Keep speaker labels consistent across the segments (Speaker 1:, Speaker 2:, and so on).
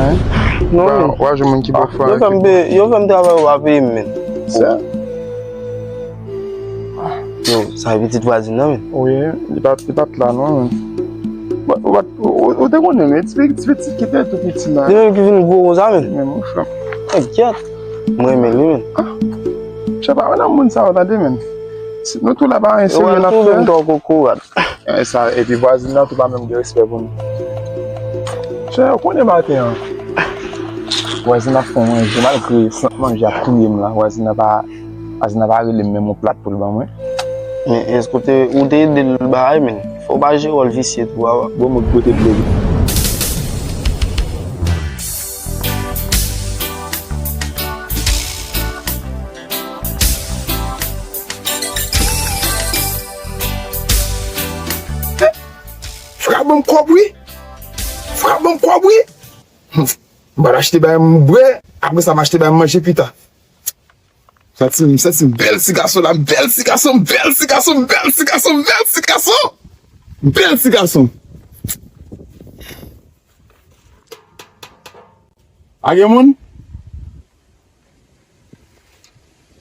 Speaker 1: hein?
Speaker 2: Non.
Speaker 1: Ouais, je m'en qui pas faire.
Speaker 2: Yo fais me travail à payer, men.
Speaker 1: Ça?
Speaker 2: Non, ça veut dire voisine, non, men.
Speaker 1: Oui, il pas là, non. Ou te connais, mais tu fais qui t'es tout petit là.
Speaker 2: Tu veux qu'il vienne gros ça, men?
Speaker 1: Mais mon frère.
Speaker 2: Regarde. Moi, mais lui, men.
Speaker 1: Je sais pas, on a un monde ça, on a des men. Nous tous là-bas, un seul, on a fait. Ça, et puis voisine là, tout pas même de respect pour nous. Je connais matin. Voisine a fait manger, malgré manger à tout là. Voisine n'a pas réglé même plat pour le bain.
Speaker 2: Mais est-ce que tu ou t'es de le bail, men? Faut pas gérer le vicieux pour avoir.
Speaker 1: Bon, me côté de l'église. Frère, bon quoi, oui? Frère, bon quoi, oui? Je vais acheter un bois, après ça, m'acheter un manger putain. Ça, c'est une belle cigarson, là, belle cigarson, belle cigarson, belle cigarson, belle cigarson. Belle cigarson. Agemon?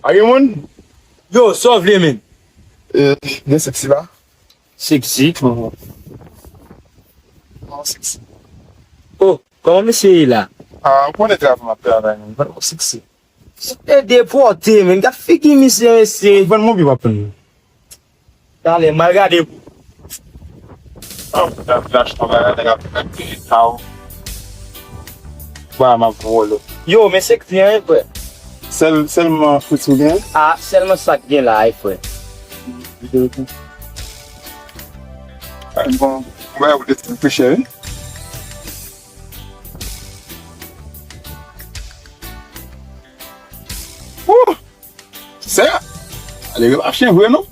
Speaker 1: Agemon?
Speaker 3: Yo, sauve les men.
Speaker 1: Bien sexy là.
Speaker 3: Sexy.
Speaker 1: Non, sexy.
Speaker 3: Oh, comment monsieur est là?
Speaker 1: Ah, on connaît grave ma père là, mais sexy.
Speaker 3: C'est déporté, men. Gars, fiki monsieur, c'est.
Speaker 1: Bon, mon vivant pour nous.
Speaker 3: Allez, m'a regardé.
Speaker 1: Oh, là, je travaille avec un petit tao. Ouais, ma voile.
Speaker 3: Yo, mais c'est que rien, frère.
Speaker 1: Seulement, faut te souvenir.
Speaker 3: Ah, seulement ça qui est là, frère.
Speaker 1: Bon, ouais, vous êtes un peu cher. Oh! C'est ça? Allez, marcher, vous, non?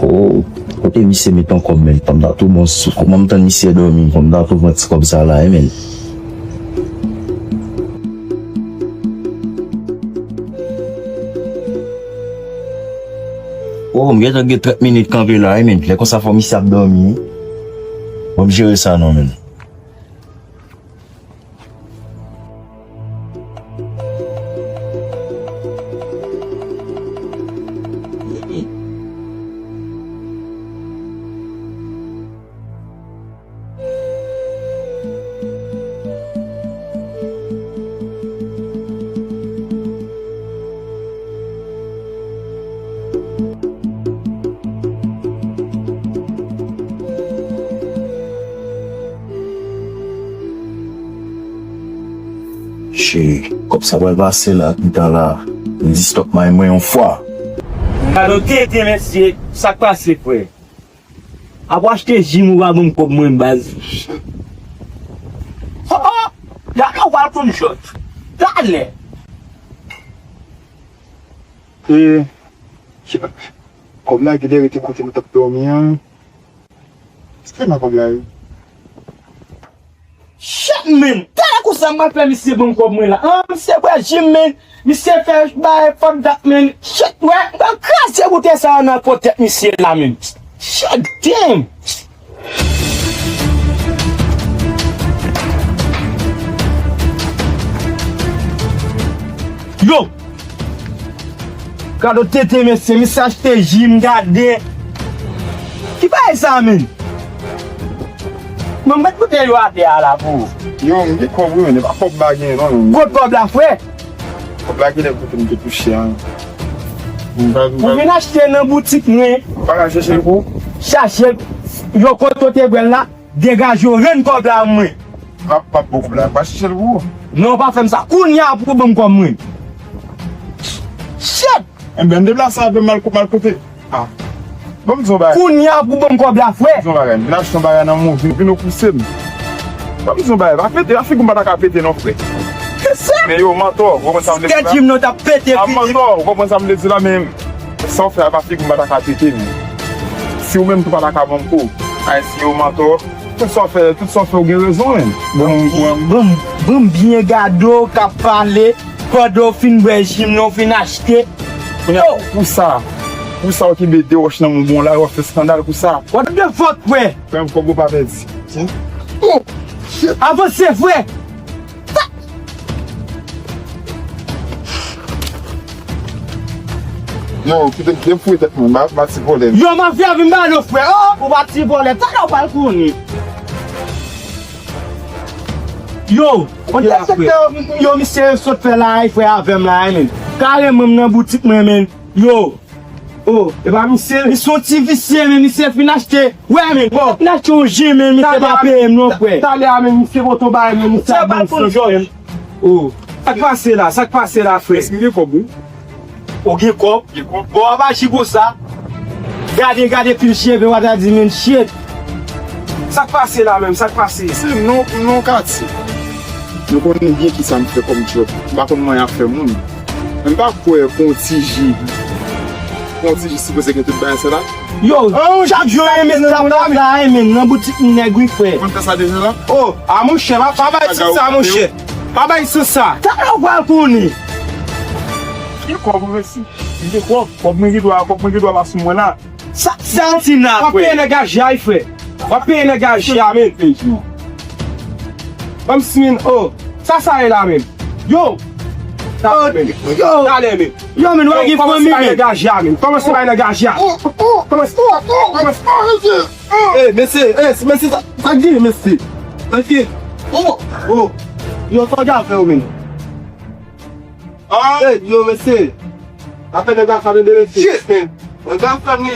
Speaker 4: Oh, côté lycée mettons comme même pendant tout mon sou, comment m'entend lycée dormir pendant tout mon comme ça là, men. Oh, m'y a 30 minutes campé là, men. Les comme ça faut lycée dormir. On va gérer ça non, men. Comme ça va passer là, dans là, il dit stop moi une fois.
Speaker 3: Alors, t'es merci, ça passe, frère. Après acheter Jim ou Abon comme moi, base. Oh, là, on va prendre une shot. Allez.
Speaker 1: Et, comme là, il était côté de dormir. C'est pas comme là.
Speaker 3: Shit, man! T'as quoi ça m'a fait, monsieur, bon comme moi là? Hein, monsieur, ouais, Jim, man! Monsieur, fait, bah, fuck that, man! Shit, ouais! Grâce à vous, t'es ça, on a peut-être, monsieur, là, man! Shit, damn! Yo! Quand t'étais, monsieur, monsieur, acheté Jim, gardé. Qui va ça, man? Je vais mettre le water à la boue.
Speaker 1: Yo, je dis quoi, oui, mais pas pour blaguer, non.
Speaker 3: Quoi de la frère?
Speaker 1: Pour blaguer, il faut toucher.
Speaker 3: Vous venez acheter dans la boutique,
Speaker 1: Pas chercher vous.
Speaker 3: chercher, yo côté là, dégagez rien comme la moi.
Speaker 1: Pas beaucoup là, pas chercher vous.
Speaker 3: Non, pas faire ça. Qu'on y a un problème comme moi. Shit!
Speaker 1: Eh bien, déplacer un peu mal côté. Ah. Bon mzon bagay.
Speaker 3: Kounya pou bon kob la fwe.
Speaker 1: Mzon bagay. Mwen achton bagay nan moun vin nou kouse m. Bon mzon bagay. Va pete, afi kou mbata ka pete non fwe.
Speaker 3: Kese?
Speaker 1: Men yo mantor, wapon sa mle
Speaker 3: Skè jim nou ta pete
Speaker 1: A
Speaker 3: fi.
Speaker 1: mantor, wapon sa mle di la men. San fwe afi kou mbata ka pete m. Si ou men tou pata ka bon kou. Ay si yo mantor. Tout sa fwe ou gen rezon men.
Speaker 3: Bon bien gado ka pale. Kodo fin bwe jim nou fin achete.
Speaker 1: Pou sa ou ki be de wosh nan moun bon la, waf fe skandal pou sa.
Speaker 3: Wad de vot fwe.
Speaker 1: Fwe m kogo pa vezi.
Speaker 3: Avose fwe.
Speaker 1: Yo, ki dem fwe tet moun, bati volen.
Speaker 3: Yo ma fwe avim ba nou fwe. Ou bati vole. Ta nou pal kouni. Yo, yo misye sot fe la fwe avem la men. Kare mèm nan boutik men. Yo. Oh, e ba misye, mi son ti visye men, misye fin achete. Ouais men, n'achete un jim men, misye ba peye non fwe.
Speaker 1: Tale a men, misye voto ba men, misye
Speaker 3: Ba pou joyen. Oh, sak pase la fwe.
Speaker 1: Eski ge kobou?
Speaker 3: O gen kop. Bo ava chigo sa. Gade pil cheve wada di men chet. Sak pase la men, sak pase.
Speaker 1: Se non kati. Nou konen gen ki sa m fe kom job. Bakon mwen a fe moun. Mwen bak kwe kontiji. Kontiji si pose gen tout bayan se la.
Speaker 3: Yo, chak joyen men tabla men nan boutik mwen negwi fwe.
Speaker 1: Mwen te sa deje la?
Speaker 3: Oh, a moun che, pa bay sou sa moun che. Pa bay sou sa. Ta nou wal kouni.
Speaker 1: Ki kobou vesi? Ki kobou mwen gidwa la sou mwen la.
Speaker 3: Santi na fwe. Wapè nega jay fwe. Wapè nega jay men. Bam simin, oh, sa e la men. Yo. Tale men. Yo men, wagi fwe mi men. Koman se bay nega jay? Mesi, sa di mesi. Mesi. Oh. Yo, sa gya fwe men. Yo mesi. Ape nega fwe de mesi. Shit men. Nega fwe mi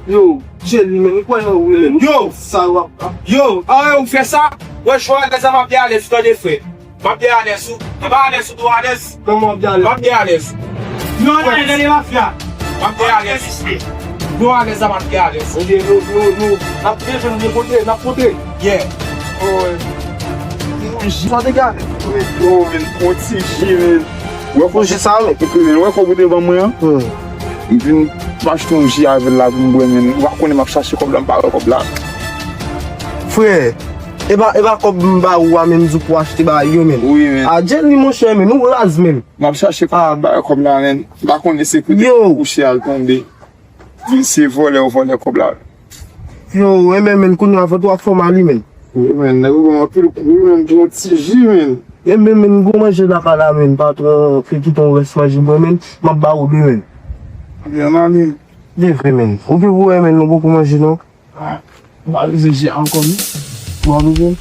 Speaker 3: Yo, jeli men, kwa yon men. Yo, sa wap. Yo, a ou fwe sa? Wè chwa gazan map de ales to de fwe. Map de ales ou. E ba ales ou do ales? Map de ales. Yo nan ene de mafya. Map de ales. Do ales a map de ales. Oye, nou. Nap deje nou de pote. Yeah. Sa de gade.
Speaker 1: Yo men, kontiji men. Wè kon jisa men. Wè kon bude ban mwen. Mwen vin achete un ji ave la mwen men. Wak konen mak chache kob lan pare kob lan.
Speaker 2: Fwe, e ba kob mba ou amen zou pou achete ba yo men.
Speaker 1: Oui men.
Speaker 2: A jen li monshe men, nou laz men.
Speaker 1: Mak chache kob pare kob lan men. Bak konen se koute kouche al konde. Vin se vole ou vole kob lan.
Speaker 2: Yo, e men koun avet wak foma li men.
Speaker 1: Oui men, ne ou apil kou men kontiji men.
Speaker 2: E men go manje dakala men, patron feki ton res manje men, mab ba ou de men.
Speaker 1: Bien nan men.
Speaker 2: De fre men, ou ki ou men nou go manje nou?
Speaker 1: Ba li ze je an kon mi.
Speaker 2: Mwa nou jen?